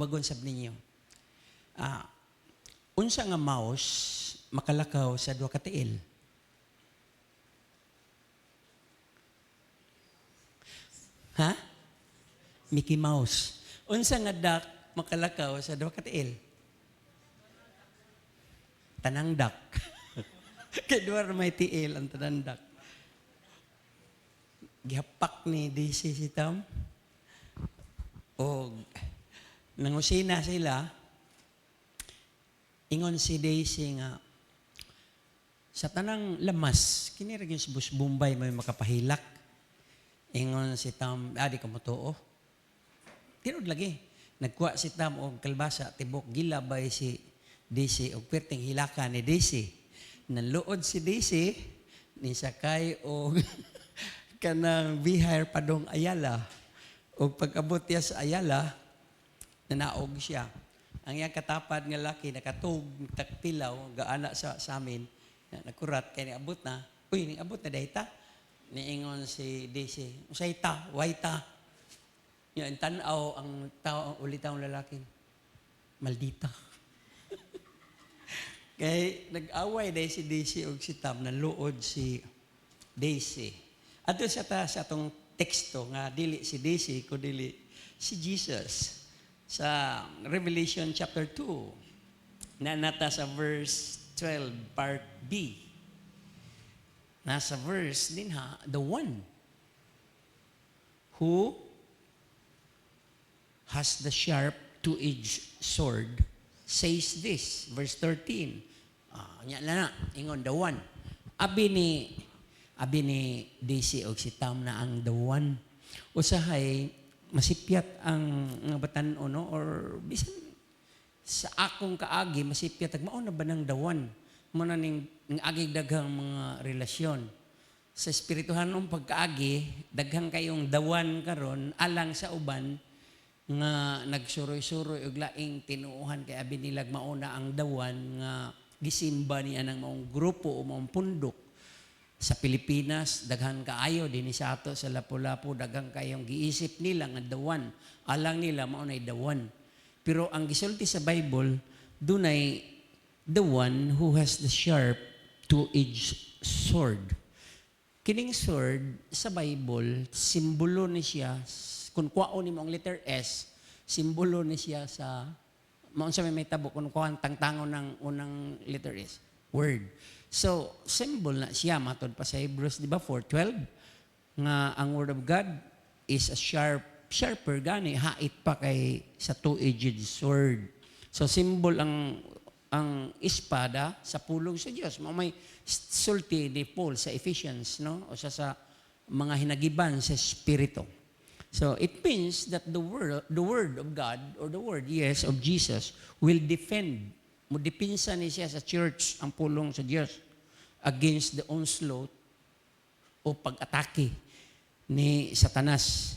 Wagon sab ninyo. Ah, unsa nga mouse makalakaw sa duha ka tiil? Ha? Mickey Mouse. Unsa nga duck makalakaw sa duha ka tiil? Tanang duck. Kay duha ra may tiil ang tanang duck. Gihapak ni DC si Tom. O nangusina sila, ingon si Daisy nga, sa tanang lamas, kinira yung si Bus Bombay may makapahilak. Ingon si Tom, di ka mo to, tinod lagi. Nagkuha si Tom o kalbasa, tibok gilabay si Daisy o perting hilakan ni Daisy. Nanluod si Daisy, ni sakay o kanang bihar padong Ayala. O pag-abot niya sa Ayala, nanaog siya. Ang iyang katapad nga laki, nakatug, takpilaw, gaana sa amin, nakurat, kaya niabot na, niabot na dahita. Niingon si Daisy, usay ta, way ta. Yan, tanaw ang tao, ulitaw ang lalaki. Maldita. Kaya nag-away dahil si Daisy o si Tam, naluod si Daisy. At doon sa atong teksto nga, dili si Daisy, kundi si Jesus. Sa Revelation chapter 2, na nata sa verse 12, part B. Nasa verse din the one who has the sharp two-edged sword says this, verse 13. Ingon, the one. Abi ni Daisy o si Tam na ang the one. Usahay, masipyat ang batan-o, no? Or bisan sa akong kaagi, masipyat, mao na ba ng dawan? Muna ning agig daghang mga relasyon. Sa espirituhanong pagkaagi, daghang kayong dawan karon alang sa uban nga nagsuroy-suroy og laing tinuuhan kay abi nilag mauna ang dawan nga gisimba niya ng maong grupo o maong pundok. Sa Pilipinas, daghan kaayo din sa ato sa Lapu-Lapu, daghan kayong giisip nila nga dawan. Alang nila mao nay dawan. Pero ang gisulti sa Bible, dunay the one who has the sharp two-edged sword. Kining sword sa Bible, simbolo ni siya, kung kwaon ni mo ang letter S, simbolo ni siya sa, maun sa may tabo, kung kuhaan tangtangon ng unang letter S, word. So, symbol na siya, matod pa sa Hebrews, di ba, 4:12, nga ang Word of God is a sharper gani, hait pa kay sa two-edged sword. So, symbol ang espada sa pulong sa Diyos. May sulti ni Paul sa Ephesians, no? O sa mga hinagiban sa Espiritu. So, it means that the word of God, or the word, yes, of Jesus, will defend. Mudipinsa ni siya sa church ang pulong sa Diyos against the onslaught o pag-atake ni Satanas.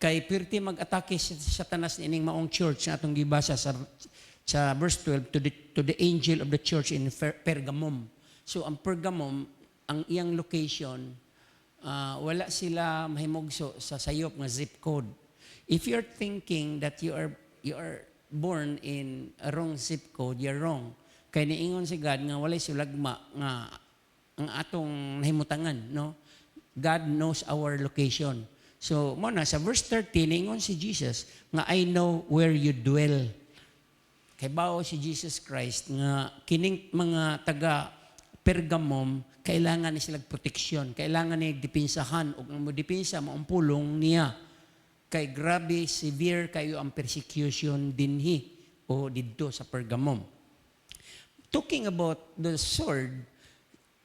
Kay pirti mag-atake si Satanas ining maong church na atong gibasa sa verse 12 to the angel of the church in Pergamum. So ang Pergamum, ang iyang location, wala sila mahimugso sa sayop nga zip code. If you're thinking that you are born in a wrong zip code, you're wrong. Kaya niingon si God nga walay sulagma nga ang atong nahimutangan, no? God knows our location. So, muna sa verse 13, niingon si Jesus nga I know where you dwell. Kay bao si Jesus Christ nga kining mga taga Pergamum kailangan ni sila proteksyon, kailangan ni dipinsahan ug ang modipinsa maong pulong niya. Kay grabe, severe kayo ang persecution dinhi o didto sa Pergamum. Talking about the sword,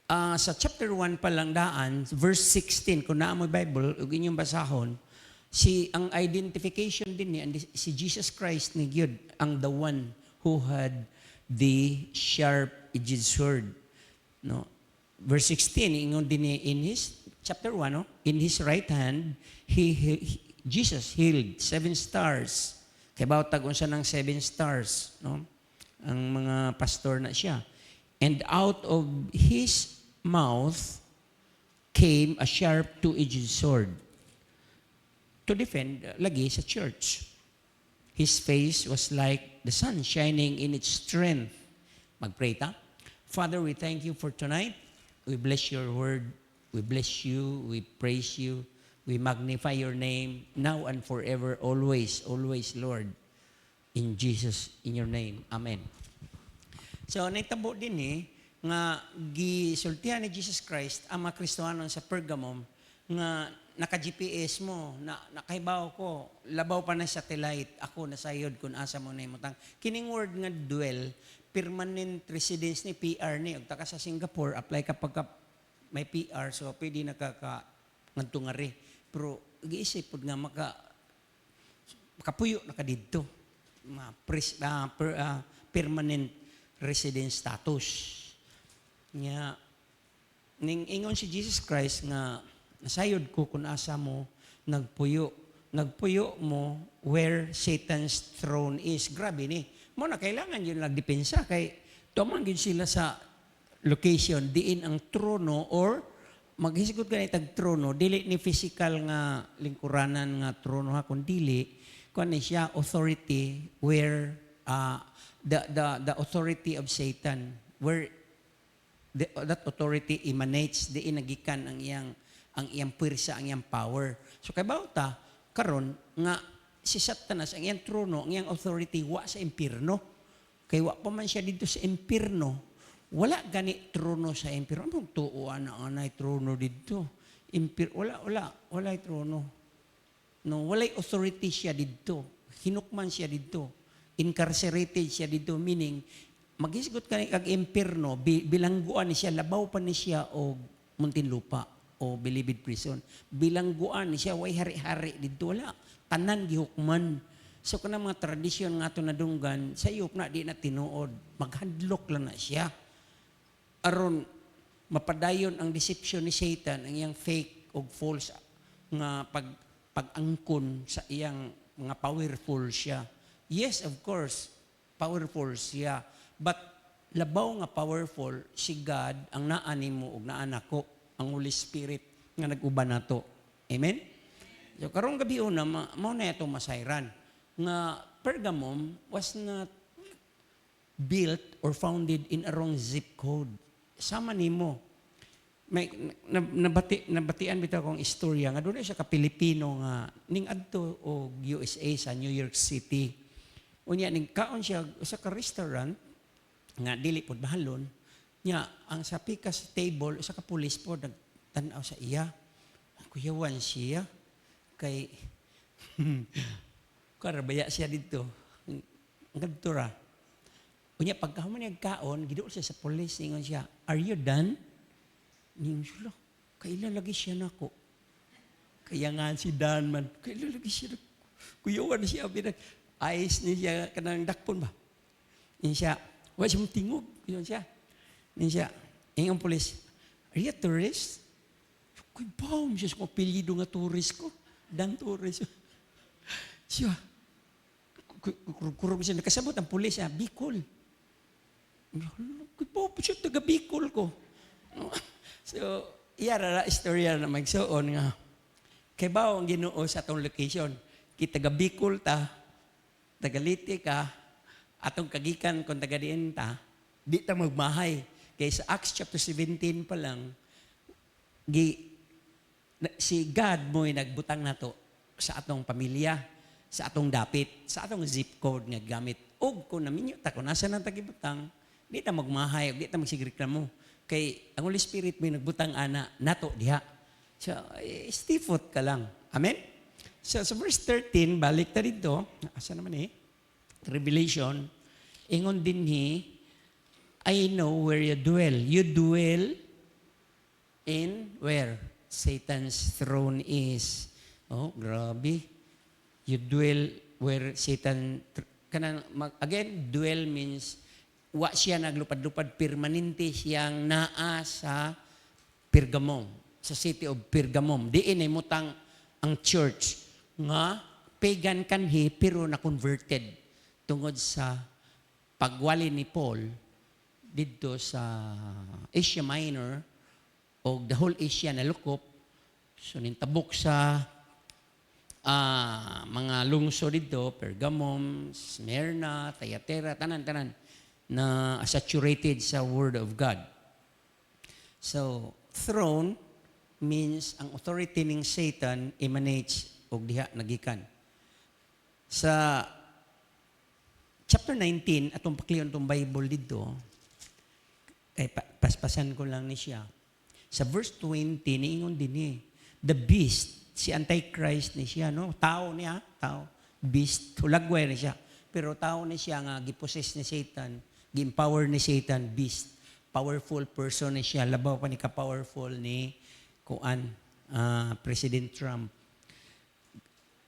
sa chapter 1 pa lang daan, verse 16, kung naa mo Bible, ug inyong basahon, ang identification din niya, si Jesus Christ ni Gyud, ang the one who had the sharp-edged sword. No? Verse 16, ingon din ni in his, chapter 1, no? In his right hand, Jesus healed 7 stars. Kaya bautag unsa ng 7 stars, no? Ang mga pastor na siya. And out of his mouth came a sharp two-edged sword to defend lagi sa church. His face was like the sun shining in its strength. Mag-pray ta. Father, we thank you for tonight. We bless your word. We bless you. We praise you. We magnify your name now and forever, always, always, Lord. In Jesus, in your name. Amen. So, naitabo din nga gisultihan ni Jesus Christ ang mga Kristohanon sa Pergamum nga naka-GPS mo, nakahibaw ko, labaw pa na satellite, ako nasayod kung asa mo na imutang. Kining word nga dwell, permanent residence ni PR ni, og taka sa Singapore, apply kapag may PR, so pwede nagtungari. Pero giisip pod nga makapuyo na ka dito. Permanent residence status. Nya ning ingon si Jesus Christ nga nasayod ko kung asa mo nagpuyo mo where Satan's throne is. Grabe ni. Mo na kailangan yun nagdepensa kay tuman gyud sila sa location diin ang trono or maghisgot ka na itag trono, dili ni physical nga lingkuranan nga trono ha, kung dili, kung ano siya, authority where the authority of Satan, where that authority emanates, di nagikan ang iyang puwersa, ang iyang power. So kay bawta, karon nga si Satanas, ang iyang trono, ang iyang authority, wa sa impierno. Kay wa pa man siya dito sa impierno, wala gani trono sa impierno. Anong tuuan na anay trono dito? Wala trono. No, walay authority siya dito. Hinukman siya dito. Incarcerated siya dito, meaning maghisgot ka kag impierno, bilangguan ni siya, labaw pa ni siya o Muntinlupa o Bilibid Prison. Bilangguan ni siya, way hari-hari dito. Wala. Tanan gihukman. So kana mga tradisyon nga ito nadunggan, sa iyop na di na tinuod. Maghadlok lang na siya. Aron mapadayon ang deception ni Satan, ang iyang fake o false nga pag-angkon sa iyang mga powerful siya. Yes, of course, powerful siya. But labaw nga powerful si God, ang naani mo ug naanak ko, ang Holy Spirit nga nag-uban nato. Amen? So karong gabi una, mao na ito masayran nga Pergamum was not built or founded in a wrong zip code. Sama nimo. May nabatian bitaw kong istorya nga doon siya ka Pilipino nga ning adto og USA sa New York City. Unya ning kaon siya sa ka restaurant nga dili pod bahalon. Nya ang sa pikas table sa ka pulis pod nagtan-aw sa iya. Kuyawan siya kay karabaya siya dito. Ngadto ra. Unya pagkahuman niya kaon, giduol siya sa pulis, ingon siya, "Are you done?" Ningon siya, "Kailan lagi siya nako?" Kaya nga si Dan man, "Kailan lagi siya nako?" Kuyawan siya, ayos niya kanang dakpon ba? Ningon siya, "Wa siya tingog." Ningon siya. Ningon siya, ingon pulis, "Are you a tourist?" Kuy baum siya sa apelyido nga tourist ko. Dan tourist. Siya, kurong siya, nakasabot ang pulis, Bicol. Kuy baum siya, taga Bicol ko. So, iyara istorya na magsuon nga. Kay ba ang Ginoo sa atong location? Kita taga Bicol ta, taga Liti ka, atong kagikan kung taga diin ta, di ta magmahay. Kay sa Acts chapter 17 pa lang, si God mo'y nagbutang nato sa atong pamilya, sa atong dapit, sa atong zip code nga gamit. Og kung naminyo ta, kung nasa nang tagibutang, di ta magmahay, di ta magsigreklamo. Kay ang Holy Spirit may nagbutang ana, nato diha. So, stifot ka lang. Amen? So, sa verse 13, balik ta dito. Asa naman Revelation, ingon din I know where you dwell. You dwell in where? Satan's throne is. Oh, grabe. You dwell where Satan, again, dwell means wa siya naglupad-lupad, permanente siyang naa sa Pergamum, sa city of Pergamum. Diin ay mutang ang church nga pagan kanhi pero na-converted tungod sa pagwali ni Paul dito sa Asia Minor o the whole Asia na lukop. So nintabok sa mga lungsod dito, Pergamum, Smyrna, Thyatira, tanan-tanan, na saturated sa Word of God. So, throne means ang authority ng Satan emanates og diha nagikan. Sa chapter 19, atong pakliyon itong Bible dito, paspasan ko lang ni siya. Sa verse 20, niingon din the beast, si Antichrist ni siya, no? Tao niya, tao, beast, hulagway ni siya. Pero tao ni siya nga, gipossess ni Satan, gi-empower ni Satan, beast. Powerful person ni siya, labaw pa ni ka-powerful ni President Trump.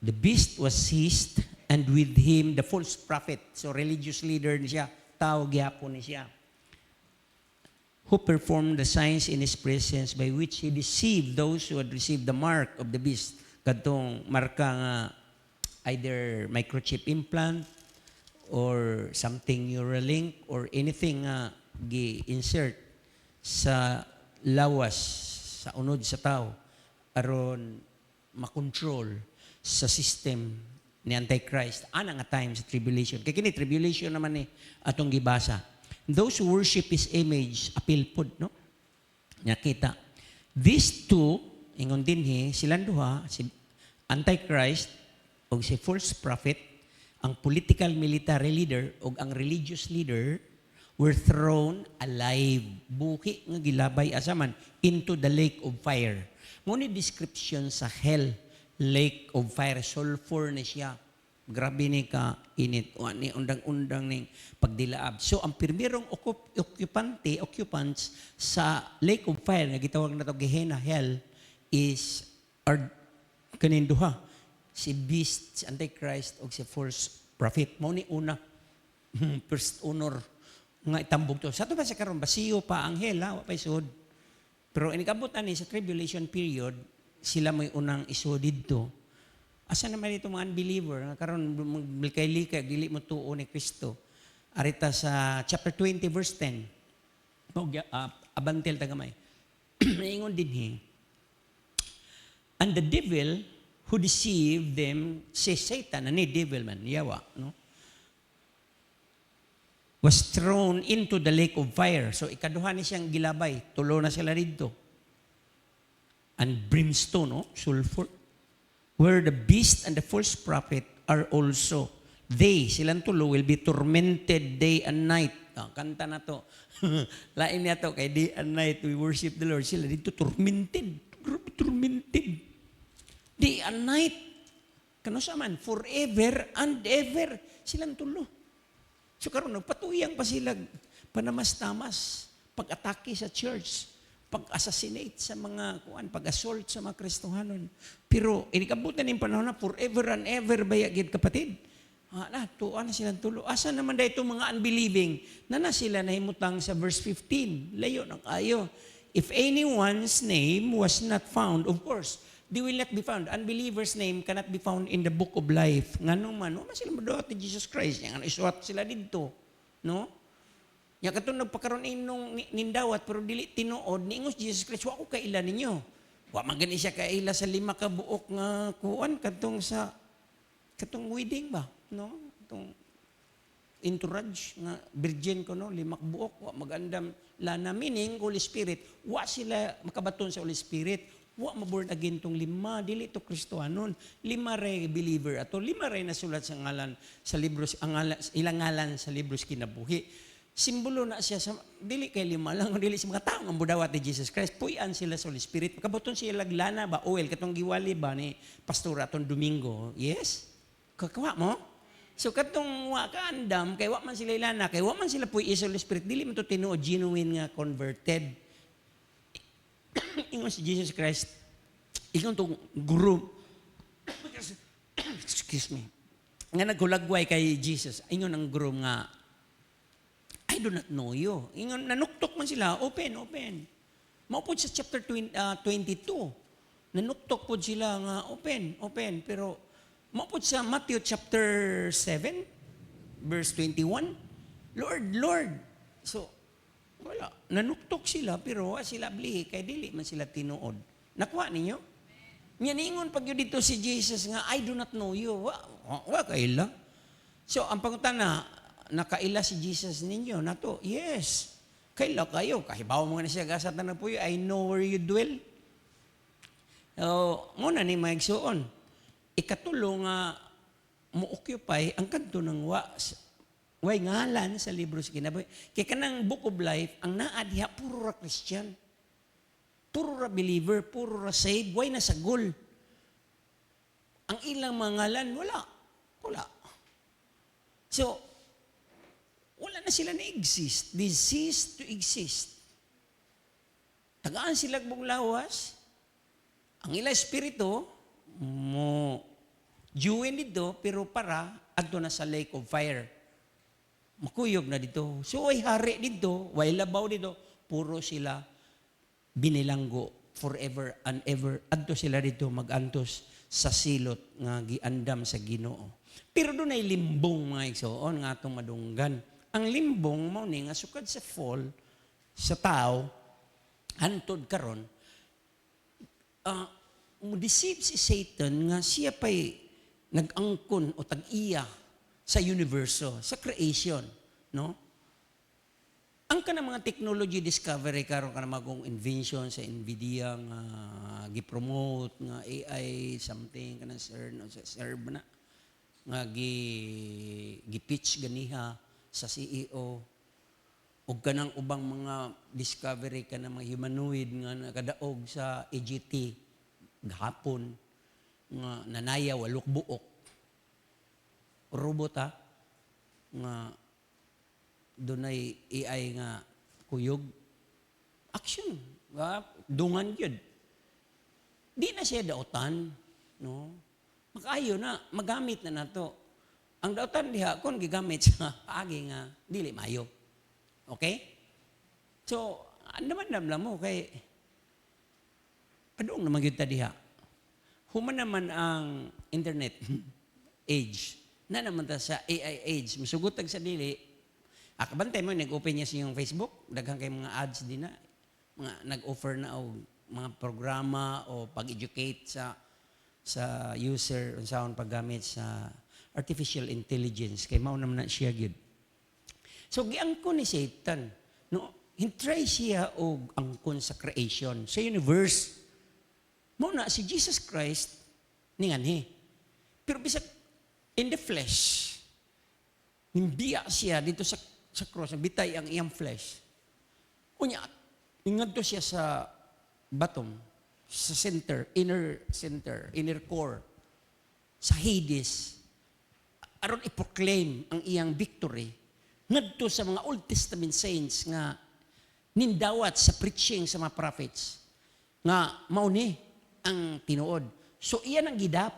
The beast was seized, and with him the false prophet. So religious leader ni siya, tao gyapon ni siya, who performed the signs in his presence by which he deceived those who had received the mark of the beast. Kadtong marka nga either microchip implant or something Neuralink or anything nga gi-insert sa lawas, sa unod sa tao, aron makontrol sa system ni Antichrist. Ana nga time sa tribulation. Kaya kini tribulation naman ni atong gibasa. Those who worship His image, apil pod, no? Nakita. These two, ingon din silang duha, si Antichrist o si false prophet, ang political military leader o ang religious leader were thrown alive. Buhi nga gilabay asaman into the lake of fire. Ngunit description sa hell, lake of fire, sulfur na siya. Grabe ni ka init. O ni undang-undang ning pagdilaab. So ang primerong occupants sa lake of fire nga gitawag na to Gehenna, hell, is kanin duha, si beast, si Antichrist o si false prophet. Mao ni una first honor nga itambog to. Sa to ba sa karon basiyo pa ang hell, wa pa isod. Pero inikabot ani sa tribulation period, sila may unang isod didto. Asa naman ito mga unbeliever nga karon maglikay-likay dili mo tuo ni Kristo. Arita sa chapter 20 verse 10. Abantel tagamay. Ingon din and the devil who deceived them, si Satan, ani devil man, yawa, no? Was thrown into the lake of fire. So ikaduha ni siyang gilabay, tulo na sila dito. And brimstone, no? Sulfur. Where the beast and the false prophet are also. They, silang tulo, will be tormented day and night. Kanta na to. Lain niya to, kay day and night we worship the Lord. Sila dito tormented. Tormented. Day and night. Kano sa man? Forever and ever. Silang tulo. So karon nagpatuyang pa sila panamas-tamas, pag-atake sa church, pag-assassinate sa mga pag-assault sa mga Kristohanon. Pero inikabutan ng panahon na forever and ever bayagid kapatid. Tuwa na silang tulo. Asa naman dahil itong mga unbelieving na sila nahimutang sa verse 15. Layo ng ayo. If anyone's name was not found, of course, they will not be found. Unbeliever's name cannot be found in the book of life. Nganong man, wala sila maduot ni Jesus Christ. Yang isuat sila dito. No? Yang katong nagpakaroon nung nindawat, pero dili tinuod, niingos Jesus Christ, wa ko kaila ninyo. Wa magani siya kaila sa 5 ka buok nga kuan, katong wedding ba? No? Katong entourage nga virgin ko, no? 5 buok, wa magandam lana. Meaning, Holy Spirit, wa sila makabaton sa Holy Spirit. Wa maborn again tong 5, dili to Kristohanon. 5 ray believer ato, 5 ray nasulat sa ngalan sa libro, ilang ngalan sa libro sa kinabuhi. Simbolo na siya sa dili kay 5 lang, dili sa mga tao nga budawat ni Jesus Christ. Puy-an sila sa Holy Spirit. Makabuton sila laglana ba oil katong giwali ba ni pastor atong Domingo. Yes? Kakawa mo? So katong wa ka andam kay wa man sila ilana, kay wa man sila puy sa Holy Spirit, dili man to tinuod genuine nga converted. Ingon si Jesus Christ, ingon tong guru, excuse me, nga nagkulagway kay Jesus, ingon ang guru nga, I do not know you. Ingon, nanuktok man sila, open. Maupod sa chapter 22, nanuktok po sila nga, open. Pero, maupod sa Matthew chapter 7, verse 21, Lord. So, wala. Nanuktok sila, pero sila blihi, kaya dili man sila tinuod. Nakuha ninyo? Ningon pag yun dito si Jesus nga, I do not know you. Wa kaila. So, ang pangutana, nakaila si Jesus ninyo na to. Yes. Kaila kayo. Kahibaw mo nga na siya, gasatan na po yun. I know where you dwell. Muna ni maigsuon. Ikatulo nga, mo-occupy ang kanto ng way ngalan sa libro sa kinabuhi. Kaya kanang Book of Life, ang naadya, puro ra Christian. Puro ra believer, puro ra saved, way na sagol. Ang ilang mga ngalan, wala. So, wala na sila na-exist. They cease to exist. Tagaan sila bong lawas. Ang ilang espiritu, mo juwin dito, pero para, adto na sa lake of fire. Makuyog na dito. So, ay hari dito, way labaw dito, puro sila binilanggo forever and ever. Adto sila dito magantos sa silot nga giandam sa Ginoo. Pero doon ay limbong mga igsoon nga itong madunggan. Ang limbong mo ni nga sukad sa fall sa tao, hantod karon, deceive si Satan nga siya pa'y nag-angkon o tag-iya sa universo, sa creation, no? Ang ka na mga technology discovery karon ka na magong invention sa NVIDIA nga gi-promote nga AI something kana CERN o sa CERN na nga gi-pitch ganiha sa CEO ug kanang ubang mga discovery kana mga humanoid nga nakadaog sa EGT gahapon nga nanaya walok buok robot nga dunay AI nga kuyog action dungan gyud di na siya dautan no makayo na magamit na nato ang dautan diha kon gigamit sa agi nga dili mayo okay so naman mo kay padung naman gyud ta diha human naman ang internet age na naman ta sa AI age musugotag sa dili. Akabantay mo, nag-open niya sa iyong Facebook, daghang kay mga ads din na, mga nag-offer na o mga programa o pag-educate sa user sa paggamit sa artificial intelligence kay mao naman na siya gyud. So giangkon ni Satan, no, hintry siya og angkon sa creation, sa universe. Mo na si Jesus Christ ninganhi. Pero bisag in the flesh, nimbiya siya dito sa cross, bitay ang iyang flesh. Kunya, ingadto siya sa bottom, sa inner core, sa Hades. Aron i-proclaim ang iyang victory. Ngadto sa mga Old Testament saints nga nindawat sa preaching sa mga prophets nga mauni ang tinuod. So iyan ang gida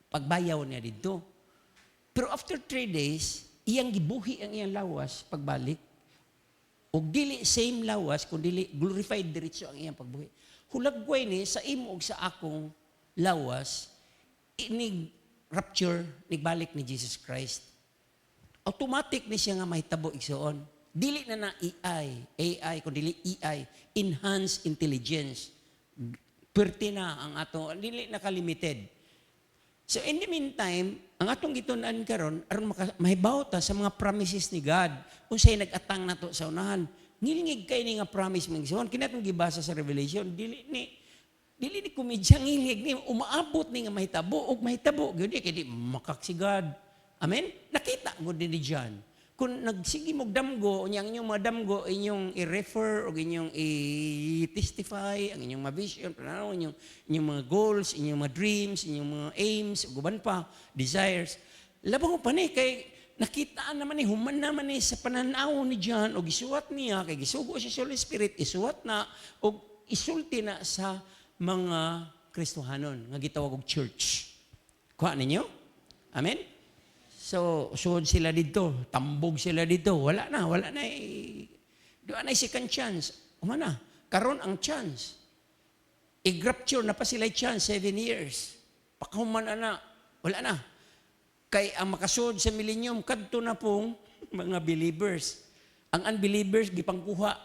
pagbayaw niya dito. Pero after 3 days, iyang gibuhi ang iyang lawas pagbalik. O dili same lawas, kundi glorified diretso ang iyang pagbuhi. Hulagway ni sa imo ug sa akong lawas, inig rapture, nigbalik ni Jesus Christ. Automatic ni siya nga mahitabo igsoon. Dili na AI, kundi EI, enhanced intelligence. Pwerte na ang ato, dili na ka-limited. So in the meantime, ang atong gitunan karon aron mahibaw ta sa mga promises ni God. Unsay nag-atang nato sa unahan. Ngilingig kay ni nga promise man gihon kinatong gibasa sa Revelation, dili ni komedya ngilig ni umaabot ni nga mahitabo ug mahitabo gyud kay di makak si God. Amen. Nakita mo din ni John. Kung nagsigi mog damgo, unyang inyong mga damgo, inyong i-refer o inyong i-testify, ang inyong mga vision, inyong mga goals, inyong mga dreams, inyong mga aims, guban pa, desires. Labang ko pa ni, kay nakitaan naman ni, human naman ni sa pananaw ni John, o gisuwat niya, kay gisugo siya sa Holy Spirit, isuwat na, o isulti na sa mga Kristohanon, nga gitawag og church. Kuha ninyo? Amen? So, suod sila dito, tambog sila dito, wala na, doon na second chance. Umana, karon ang chance. I-rapture na pa sila chance, 7 years. Pakahuman na, wala na. Kay ang makasuod sa millennium, kadto na pong mga believers. Ang unbelievers, gipangkuha.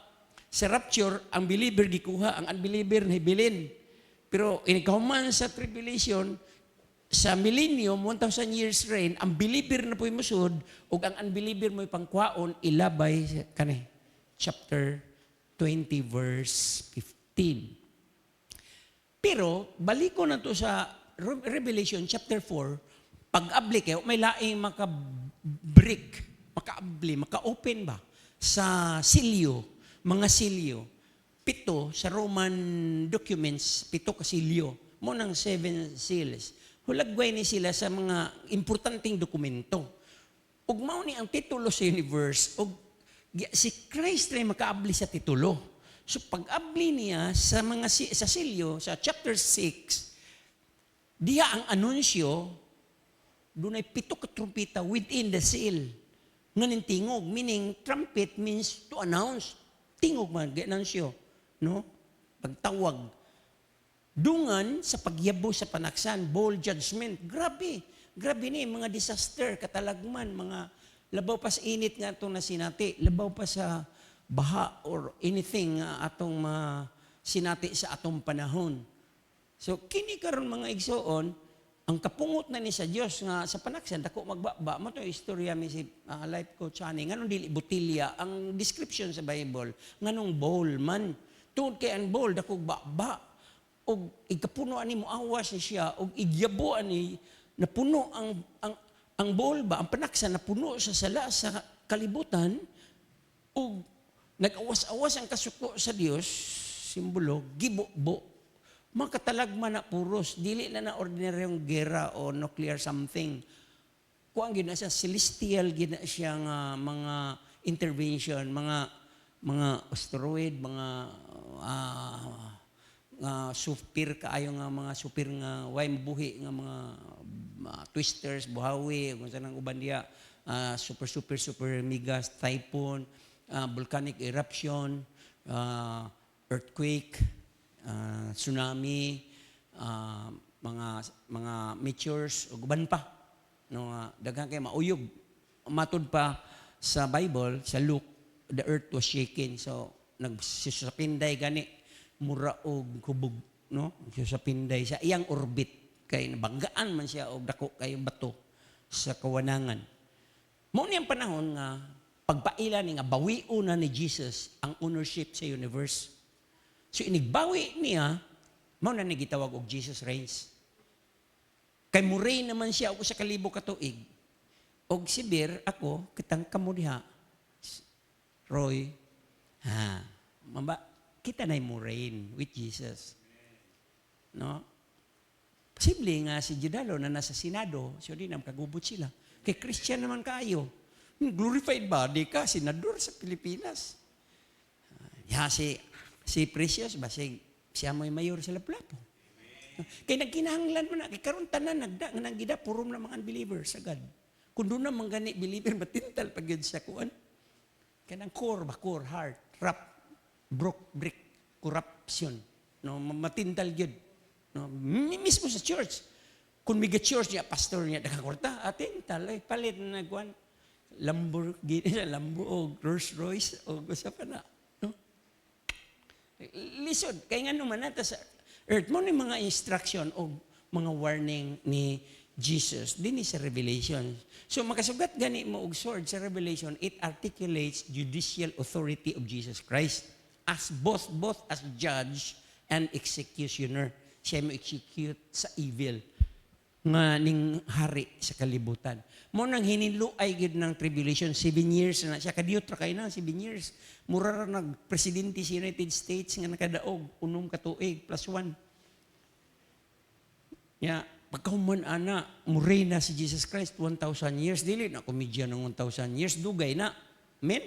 Sa rapture, ang believer gikuha, ang unbeliever nahibilin. Pero inikahuman sa tribulation, sa millennium, 1,000 years reign, ang believer na po'y musod, o ang unbeliever mo'y pangkwaon, ilabay, kani, chapter 20, verse 15. Pero, balik ko na to sa Revelation chapter 4, pag-abli kayo, may laing maka-break, maka-abli, maka-open ba? Sa silyo, mga silyo. 7 sa Roman documents, 7 ka silyo. Mo ng 7 seals. Hulagway ni sila sa mga importanteng dokumento. Ug mao ni ang titulo sa universe, ug si Christ ray makaabli sa titulo. So pag-abli niya sa mga sa silyo sa chapter 6, diha ang anunsyo dunay 7 ka trumpeta within the seal. Nganing tingog, meaning trumpet means to announce. Tingog man gi-anunsyo, no? Pagtawag. Dungan sa pagyabo sa panaksan, bowl judgment. Grabe. Grabe ni mga disaster, katalagman, mga labaw pa sa init nga itong nasinati, labaw pa sa baha or anything atong sinati sa atong panahon. So, kini karon mga igsoon, ang kapungot na ni sa Dios nga sa panaksan, dako magbaba, mo to istorya mi si life coach ani, nganong dili botilya, ang description sa Bible, nganong bowl man. Tungod kay ang bowl, dako baba, og ikapuno ani mo awas ni siya og igyabo ani napuno ang bowl ba ang panaksan napuno sa sala sa kalibutan og nag-awas-awas ang kasuko sa Dios simbolo gibo-bo makatalagman na puros dili na ordinaryong gera o nuclear something kuan gid na siya celestial gid na siya nga mga intervention mga asteroid mga super kaayo nga mga super nga way mabuhi nga mga twisters, buhawi, kung saan ang uban diya, super mega typhoon, volcanic eruption, earthquake, tsunami, mga meteors, o uban pa. No, daghang kay mauyog. Matud pa sa Bible, sa Luke, the earth was shaking. So, nagsusapinday gani mura og hubog, no? Sa pinday sa iyang orbit kay nabanggaan man siya og dako kay bato sa kawanangan. Mao ni ang panahon nga pagpaila ni nga bawiu na ni Jesus ang ownership sa universe. So inigbawi niya, mao na ni gitawag og Jesus reigns. Kay muray naman siya og sa kalibo ka tuig. Og si Bir ako kitang kamo diha. Roy, kita na mo reign with Jesus. No? Posible nga si Judalo na nasa Senado, so di naman kagubot sila. Kay Christian naman kayo. Glorified body ka, senador sa Pilipinas. Si Precious ba, siya mo'y mayor sa Lapu-Lapu. Kay nagkinahanglan mo na, kay karon tanan nagda, purom na mga unbelievers agad. Kung doon naman gani believer, matintal pag yun sa kuan. Kaya ng core, heart, rap, brick, corruption. No, matintal yun. No, mismo sa church. Kung may church niya, pastor niya, nakakorta, atintal, palit na nagwan. Lamborghini, Lambo, o Rolls Royce, o gusto pa na. No? Lisod, kaya nga naman nata sa earth mo ni mga instruction o mga warning ni Jesus, din sa Revelation. So makasugat gani mo og sword sa Revelation, it articulates judicial authority of Jesus Christ as both as judge and executioner. Siya mo execute sa evil nga ning hari sa kalibutan. Mo nang hiniluay gid ng tribulation 7 years na siya kadiyot ra kay na 7 years. Mura ra nag-presidente sa United States nga nakadaog 6 ka tuig plus 1. Ya, pagkahuman ana, muray na si Jesus Christ 1,000 years dili na komedya ng 1,000 years dugay na. Amen.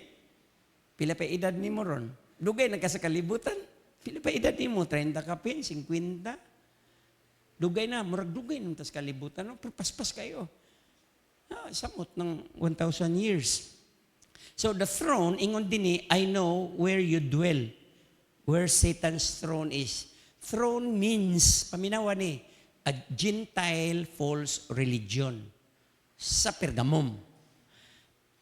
Pila pa edad nimo ron? Dugay na ka sa kalibutan. Pila pa edad nimo? 30 ka pin, 50. Dugay na, murag dugay nung tas kalibutan. No? Paspas kayo. Samot ng 1,000 years. So the throne, ingon din I know where you dwell. Where Satan's throne is. Throne means, paminawa ni, a Gentile false religion. Sa Pergamum.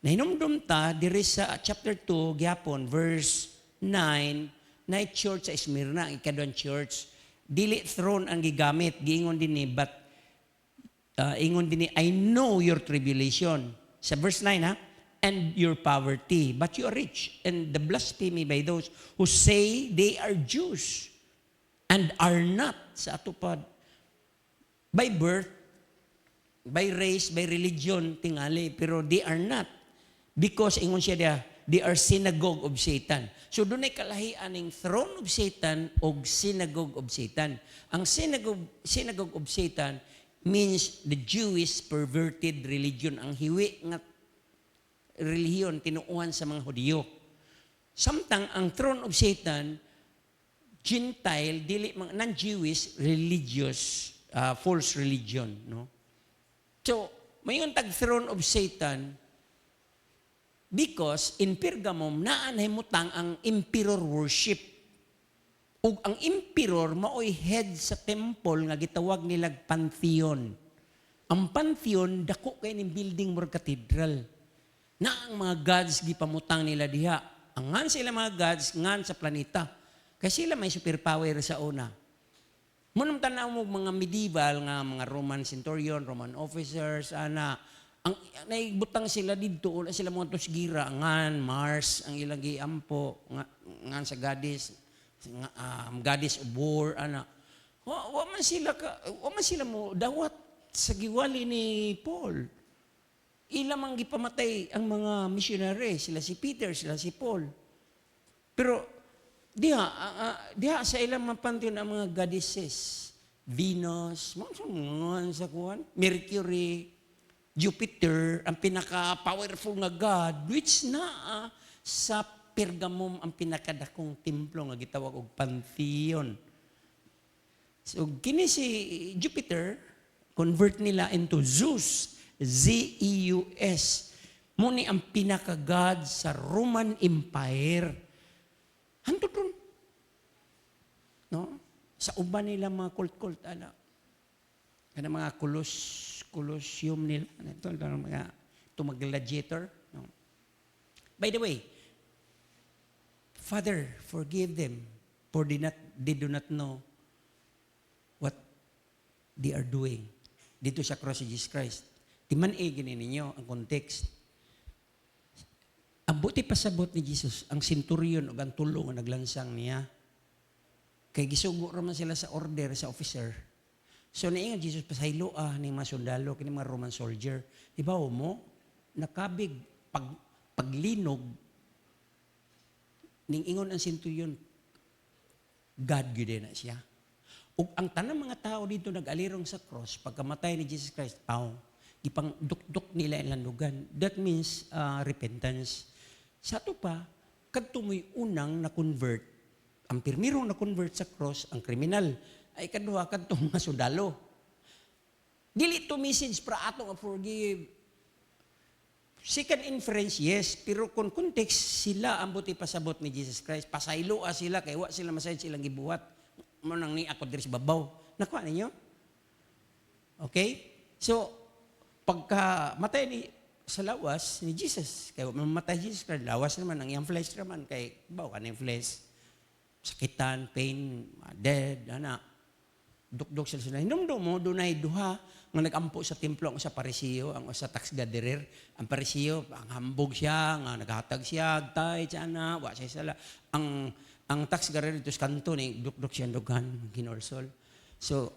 Nahinumdum ta, diri sa chapter 2, gyapon, verse 9, night church sa Smyrna, ang ikadwan church. dili throne ang gigamit, giingon din ni, but ingon din ni, I know your tribulation. Sa verse 9 ha, and your poverty, but you are rich, and the blasphemy by those who say they are Jews and are not, sa atupad, by birth, by race, by religion, tingali, pero they are not. Because, ingon siya dia, they are synagogue of Satan. So, doon ay kalahian ng throne of Satan o synagogue of Satan. Ang synagogue of Satan means the Jewish perverted religion, ang hiwi nga relihiyon tinuuhan sa mga Hudyo. Samtang ang throne of Satan, Gentile, dili non-Jewish, religious, false religion. No? So, mayon tag throne of Satan because in Pergamum, naanahimutang ang emperor worship. Ug ang emperor maoy head sa temple nga gitawag nilag Pantheon. Ang Pantheon, dako kay ning building murag cathedral. Na ang mga gods gipamutang nila diha. Ang ngan sila mga gods ngan sa planeta. Kasi sila may superpower sa una. Munang tanaw mo mga medieval nga mga Roman centurion, Roman officers, ana, ang naibutang sila dito, wala sila mga tusgira, ngan Mars ang ilang giampo, ngan sa goddess, goddess of war, ana. Wa man sila mo dawat sa giwali ni Paul. Ilamang gipamatay ang mga missionary, sila si Peter, sila si Paul. Pero diha sa ilang mapantion ang mga goddesses, Venus, mga sa kuwan, Mercury, Jupiter, ang pinaka-powerful nga God, which na sa Pergamum ang pinakadakong templo nga gitawag og Pantheon. So kini si Jupiter, convert nila into Zeus, Zeus. Muni ang pinaka-god sa Roman Empire. Hantod ron. No? Sa uban nila mga cult-cult, kana mga colosseum nila. Ito mag-gladiator. No? By the way, Father, forgive them, for they do not know what they are doing. Dito sa cross si Jesus Christ. Timan-igin ninyo ang context. Ang buti pasabot ni Jesus, ang centurion o ang tulong ang naglansang niya. Kay gisugo raman sila sa order, sa officer. So naingan Jesus pasayloa ni mga sundalo, kini mga Roman soldier. Diba mo, nakabig, paglinog, ning ingon ang centurion, God gyud na siya. Ug ang tanang mga tao dito nag-alirong sa cross, pagkamatay ni Jesus Christ, ipang dukduk nila ang landugan. That means repentance. Sa ito pa, kadto mo'y unang na-convert, ang pirmirong na-convert sa cross, ang kriminal, ay kadwa kadto mga sundalo. Dili to message para ato nga forgive. Second inference, yes, pero kung context, sila ang buti pasabot ni Jesus Christ. Pasayloa sila, kaya wa sila masayad silang gibuhat. Manang ni ako diri sa babaw. Nakuha ninyo? Okay? So, pagka matay ni sa lawas ni Jesus, kaya mamatay Jesus Christ, lawas naman, ang iyang flesh naman, kay bawa ka ng flesh, sakitan, pain, dead, dukdok sila. Hinumdum mo, dunay duha, nga nagampo sa templo ang sa Parisiyo, ang sa tax gatherer. Ang Parisiyo, ang hambog siya, nga naghatag siya, tay, tiyana, wa siya sala. Ang tax gatherer dito sa kanto, dukdok siya dugan, ginorsol. So,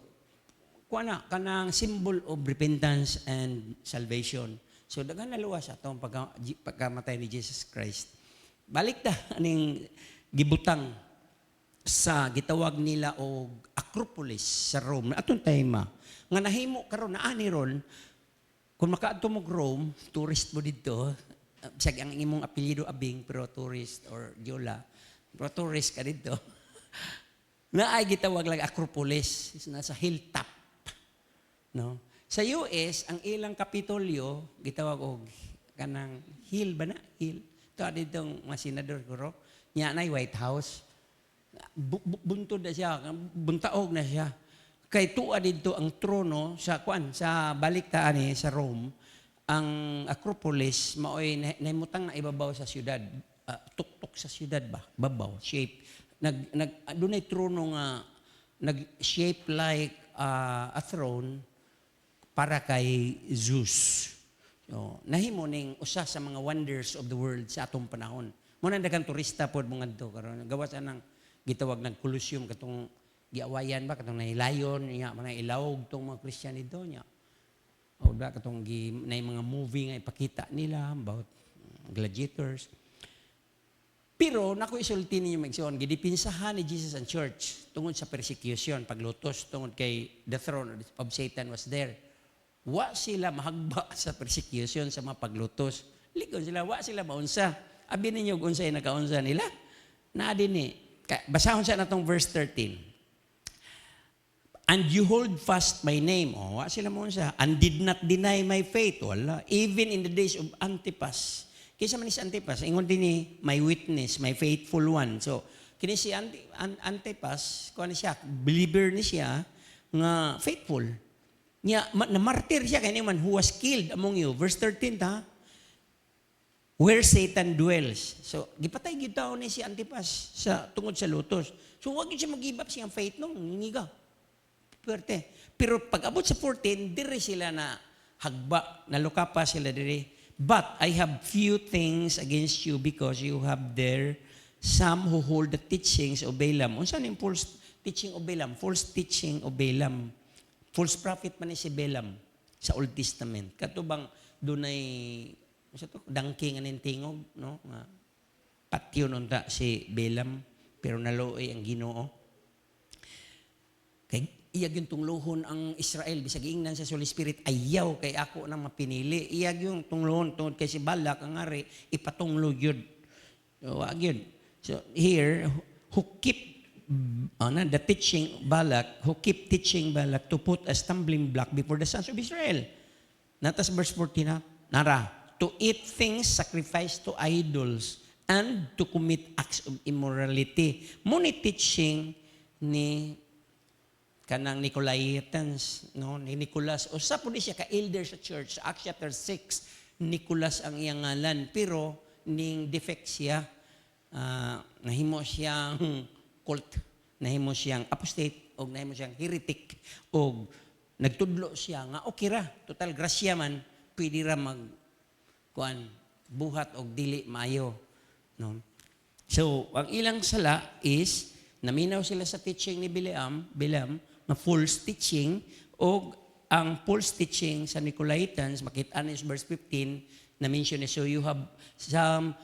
kuana kanang symbol of repentance and salvation. So daghan na luwas atong pagkamatay ni Jesus Christ. Balik ta aning gibutang sa gitawag nila og Acropolis sa Rome. Atong tema nga nahimo karon na ani ron kung makaadto mo Rome, tourist mo dito, sige ang imong apelyido abing pero tourist or Diola, pero tourist ka dito. Na ay gitawag lang Acropolis, nasa hilltop. No? Sa US, ang ilang kapitolyo, gitawag og kanang hill ba na? Hill. Ito ditong mga senador ko. Nya na White House. Buntod na siya, buntaog na siya. Kay tuwa dito ang trono sa sa baliktaan sa Rome, ang Acropolis maoy nahimutang na ibabaw sa syudad. Tuktok sa syudad ba? Babaw, shape. Dunay trono nga nag-shape like a throne para kay Zeus. So, nahimo ning usa sa mga wonders of the world sa atong panahon. Muna daghang turista pod mga adto karon gawa sa nang gitawag ng Colosseum katong giawayan ba katong nahilayon nya mga ilawog tong mga Kristiyan dito nya. O ba katong nay mga movie nga ipakita nila about gladiators. Pero naku isulti ninyo magsuon gidipinsahan ni Jesus ang church tungod sa persecution paglutos tungod kay the throne of Satan was there. Wa sila mahagba sa persecution sa mga paglutos. Ligon sila, wa sila maunsa. Abi ninyo kung unsay nakaunsa nila. Na dinhi. Basahon sa natong verse 13. And you hold fast my name. Oh, wa sila maunsa. And did not deny my faith. Wala. Even in the days of Antipas. Kisa man si Antipas, ingon dinhi, my witness, my faithful one. So, kini si Antipas, kuan siya, believer ni siya nga faithful. Nya na-martyr siya kay man who was killed among you. Verse 13 ta. Where Satan dwells. So gipatay gyud taon ni si Antipas sa tungod sa lutos. So wag gyud siya mag-give up siyang faith no, ngiga. Puwerte. Pero pag abot sa 14, dire sila na hagba, naluka pa sila dire. But I have few things against you because you have there some who hold the teachings of Balaam. Unsa ning false teaching of Balaam? False teaching of Balaam. False prophet man ni si Balaam sa Old Testament. Katubang dunay donkey nga tingog, no? Nga patyo nun ta si Balaam pero naluoy ang Ginoo. Kay iyag yung tunglohon ang Israel bisag ingnan sa Holy Spirit ayaw kay ako nang mapinili. Iyag yung tunglohon tungod kay si Balak ang ari ipatunglo gyud. So wag yun. So here who keep the teaching Balak, who keep teaching Balak to put a stumbling block before the sons of Israel. Natas verse 14 na, nara, to eat things sacrificed to idols and to commit acts of immorality. Muni teaching ni kanang Nicolaitans, no? Ni Nicolas. O sa po siya ka-elder sa church, Acts chapter 6, Nicolas ang iyang ngalan. Pero, ning defect siya, nahimo siyang cult, nahimo siyang apostate o nahimo siyang heretic o nagtudlo siya nga okay ra total grasya man pwede ra mag kuan buhat og dili maayo no. So ang ilang sala is naminaw sila sa teaching ni Balaam na false teaching o ang false teaching sa Nicolaitans makita-an is verse 15 na mention so you have some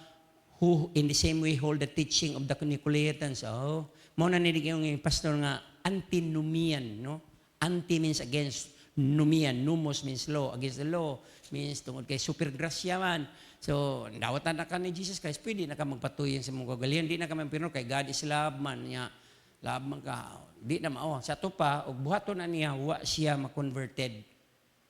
who in the same way hold the teaching of the Nicolaitans. Oh, mo na nilig yung pastor nga antinomian, no? Anti means against, nomian, nomos means law, against the law means tungod kay supergrasya man. So, dawatan na ka ni Jesus Christ, pwede na ka magpatuyin sa mga kagalian, di na ka magpinor kay God is love man niya. Love man ka, di na mao. Sa to pa, og buhaton na niya, wa siya ma-converted.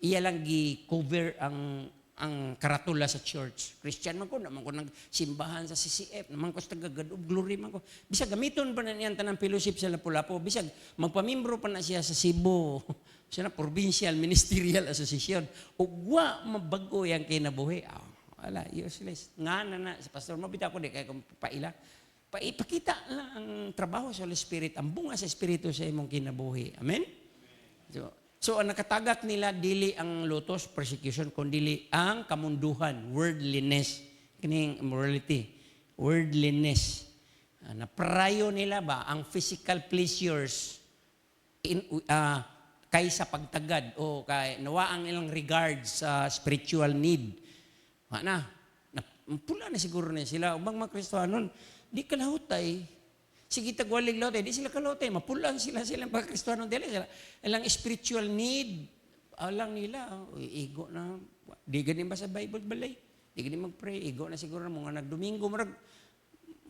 Iya lang gi-cover ang karatula sa church. Christian man ko, naman ko nagsimbahan sa CCF, naman ko sa tagagad of glory man ko. Bisag gamiton pa na niyan tanang fellowship sa Lapu-Lapu, bisag magpamimbro pa na siya sa Cebu, siya na Provincial Ministerial Association. O wa mabago yung kinabuhi. Wala, useless. Nga na, sa pastor, mabita ko di kaya kung paila. Ipakita lang ang trabaho sa Holy Spirit, ang bunga sa Espiritu sa imong kinabuhi. Amen? So ang nakatagak nila, dili ang lutos, persecution, kundi ang kamunduhan, worldliness, kining immorality, worldliness. Naprayo nila ba ang physical pleasures kaysa pagtagad o kay nawa ang ilang regard sa spiritual need. Pula na siguro na sila. Ubang mga Kristohanon, di kalahutay. Sige tagwalig lote, di sila kalote, mapulan sila mga Kristohanon dili sila. Ilang spiritual need alang nila, igo na di ganin ba sa Bible balay? Di ganin mag-pray, igo na siguro mga nagdomingo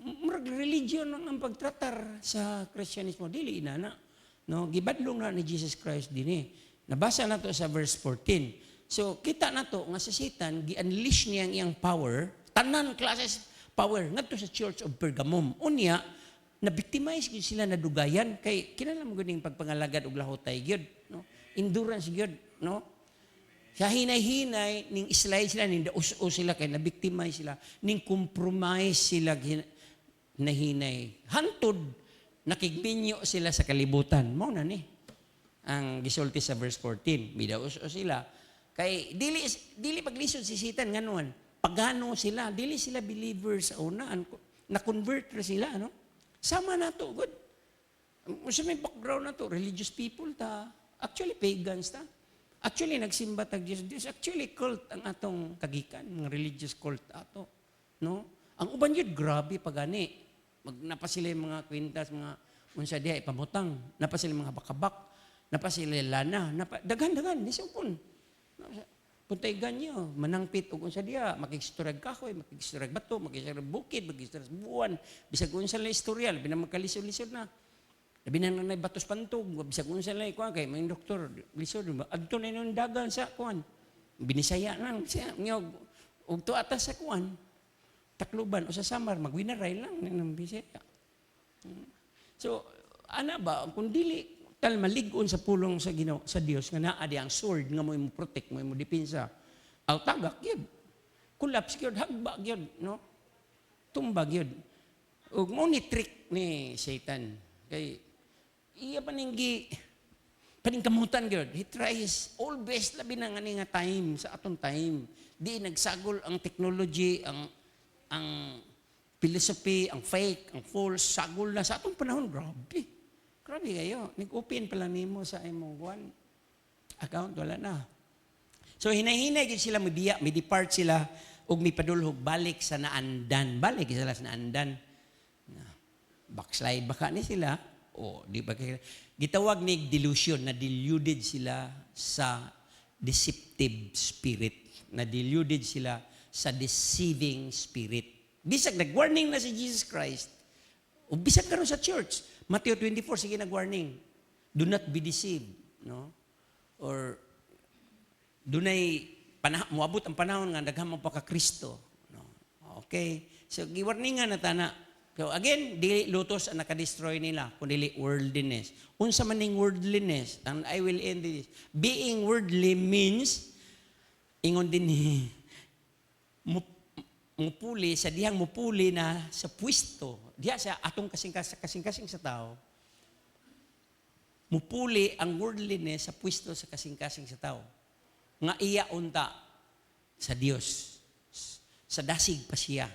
murag religion ang pagtratar sa Kristyanismo dili ina na. No, gibadlong na ni Jesus Christ dinhi. Nabasa na to sa verse 14. So kita na to nga sa Satan gi-unleash niya ang iyang power, tanan classes power ngadto sa Church of Pergamum. Unya na-victimize gyud sila na dugayan kay kinahanglan mo gyud pagpangalagad og lahotay gyud, no? Endurance gyud, no? Sa hinay-hinay ning slide sila ning daus-us sila kay na-victimize sila, ning compromise sila nahinay. Hantod nakigminyo sila sa kalibutan. Mao na ni ang gisulti sa verse 14. Bidaos sila kay dili paglisod si Satan nganuan. Pagano sila, dili sila believers sa una, na-convert ra sila, no? Sama na to, good. Sa may background na to, religious people ta. Actually, pagans ta. Actually, nagsimba tag Diyos. Actually, cult ang atong kagikan, mga religious cult ato. No? Ang uban yun, grabe pagani. Napa sila yung mga kwintas, mga unsa diha, ipamutang. Napa sila mga bakabak. Napa sila lana. Dagan-dagan, nisipon. Puntay ganyo, manangpit o unsa diha, makikisturag kahoy, makikisturag bato, makikisturag bukid, makikisturag buwan. Bisag unsa lang istoryal, binamagkalisod-lisod na. Labi na nang batos pantog, bisag unsa lang kuan kay mga doktor, lisod ba? Adto na yung dagan sa kuan. Binisaya nang siya ngog ug to atas sa kuan. Takluban o sa samar magwinaray lang nang bisaya. So ana ba kung dili tal malig-on sa pulong sa Ginoo sa Dios nga naa di ang sword nga mo protect mo depensa. Aw tagak gyud. Collapse gyud, hagba gyud, no? Tumbag gyud. Ug mo ni trick ni Satan kay iya paningkamutan gyud. He tries always labi na nga time sa atong time. Di nagsagol ang technology, ang philosophy, ang fake, ang false, sagol na sa atong panahon. Grabe. Grabe kayo. Nag-open pala nimo sa imong account, wala na. So hinay-hinay gyud sila may depart sila ug mipadulhog balik sa naandan. Balik sila sa naandan. Backslide baka ni sila. O, di ba kaya? Gitawag ni delusion, na deluded sila sa deceptive spirit. Na deluded sila sa deceiving spirit. Bisag nag-warning na si Jesus Christ. O bisag karon sa church. Matthew 24, sige nag-warning. Do not be deceived. No? Or, dunay muabot ang panahon nga daghang pa ka Kristo. No? Okay? So, giwarningan na tana. So again, dili lutos ang nakadestroy nila, kundi worldliness. Unsa man ning worldliness, and I will end this. Being worldly means, ingon din ni, mupuli, sa dihang mupuli na sa pwesto, diha sa atong kasing-kasing sa tao, mupuli ang worldliness sa pwesto sa kasing-kasing sa tao. Nga iya unta sa Dios. Sa dasig pa siya.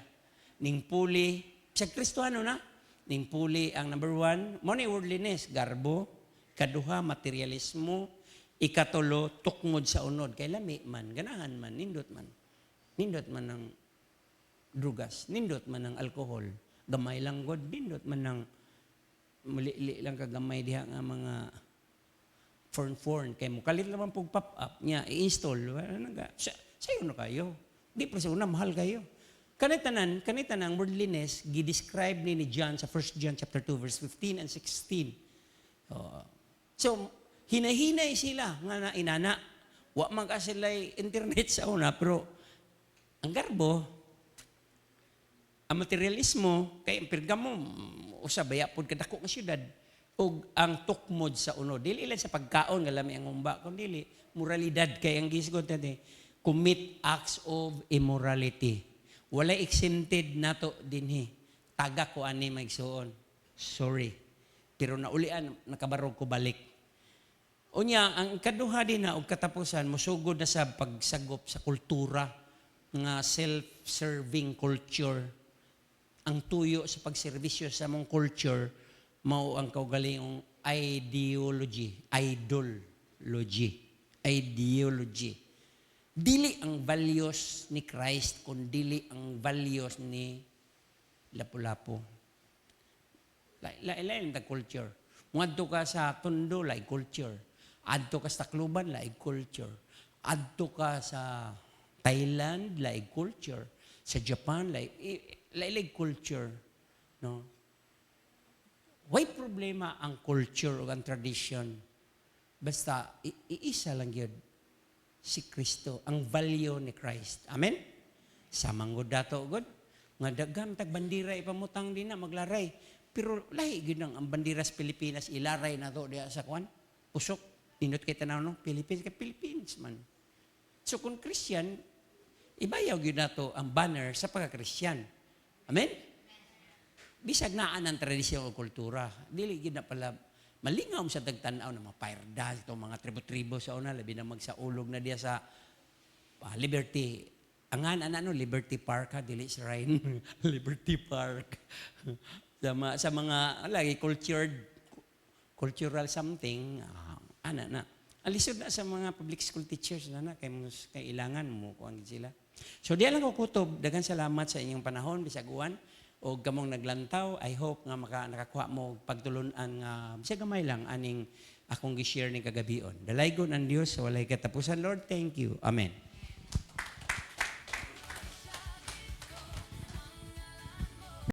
Ning puli, sa Kristohano na, ning puli ang number 1, mo ni worldliness, garbo, kaduha, materialismo, ikatulo, tukmod sa unod. Kay lami man, ganahan man, nindot man ng drugas, nindot man ng alcohol, gamay lang god, nindot man ng muli lang kagamay diha nga mga forn, kay mo kalit naman pug pop-up niya, i-install, sayo na kayo. Di pa sa una, mahal kayo. Kanitanan ang worldliness, gidescribe ni John sa 1 John chapter 2, verse 15 and 16. So, hinahinay sila nga na inana. Wa man ka sila'y internet sa una, pero ang garbo, ang materialismo, kay ang Pergamo, usabaya pod kadako nga syudad, ug ang tukmod sa uno. Dili lang sa pagkaon, galami ang umba, kundi moralidad, kay ang gisgot natin, commit acts of immorality. Walay exempted nato dinhi. Taga ko ani maigsuon. Sorry. Pero naulian nakabarog ko balik. Unya ang kaduha din na og katapusan mosugod na sa pagsagop sa kultura nga self-serving culture. Ang tuyo sa pagserbisyo sa mong culture mao ang kaugalingong ideology. Dili ang values ni Christ, kundi dili ang values ni Lapu-Lapu. Lain ang culture. Ngadto ka sa Tondo, laing culture. Adto ka sa Tacloban, laing culture. Adto ka sa Thailand, laing culture. Sa Japan, laing culture. No? Why problema ang culture o ang tradition? Basta, iisa lang yun. Si Kristo, ang value ni Christ. Amen? Samanggod dato, God. Nga daghan, tagbandira, ipamutang din na, maglaray. Pero lahi, ginang ang bandira sa Pilipinas, ilaray na to diya sa kwan. Pusok, inot kay tanaw no, Philippines man. So kung Christian, ibayaw yun na to ang banner sa pagka-Christian. Amen? bisag naa ng tradisyon o kultura, dili gid na pala malingaw sa tagtanaw ng mga pairdas, itong mga tribo-tribo sa una, labi na magsaulog na diya sa Liberty. Ano, Liberty Park ha, dili sa Rhine. Liberty Park. Sa mga, lagi, cultural something, na. Alisod na sa mga public school teachers na kay ilangan mo kuan sila. So diyan lang ko kutob, daghang salamat sa inyong panahon bisag uwan o kamong naglantaw. I hope nga nakakuha mo pagtulunan nga bisag gamay lang aning akong gi-share ni kagabion. Dalaygon ang Dios sa walay katapusan. Lord, thank you. Amen.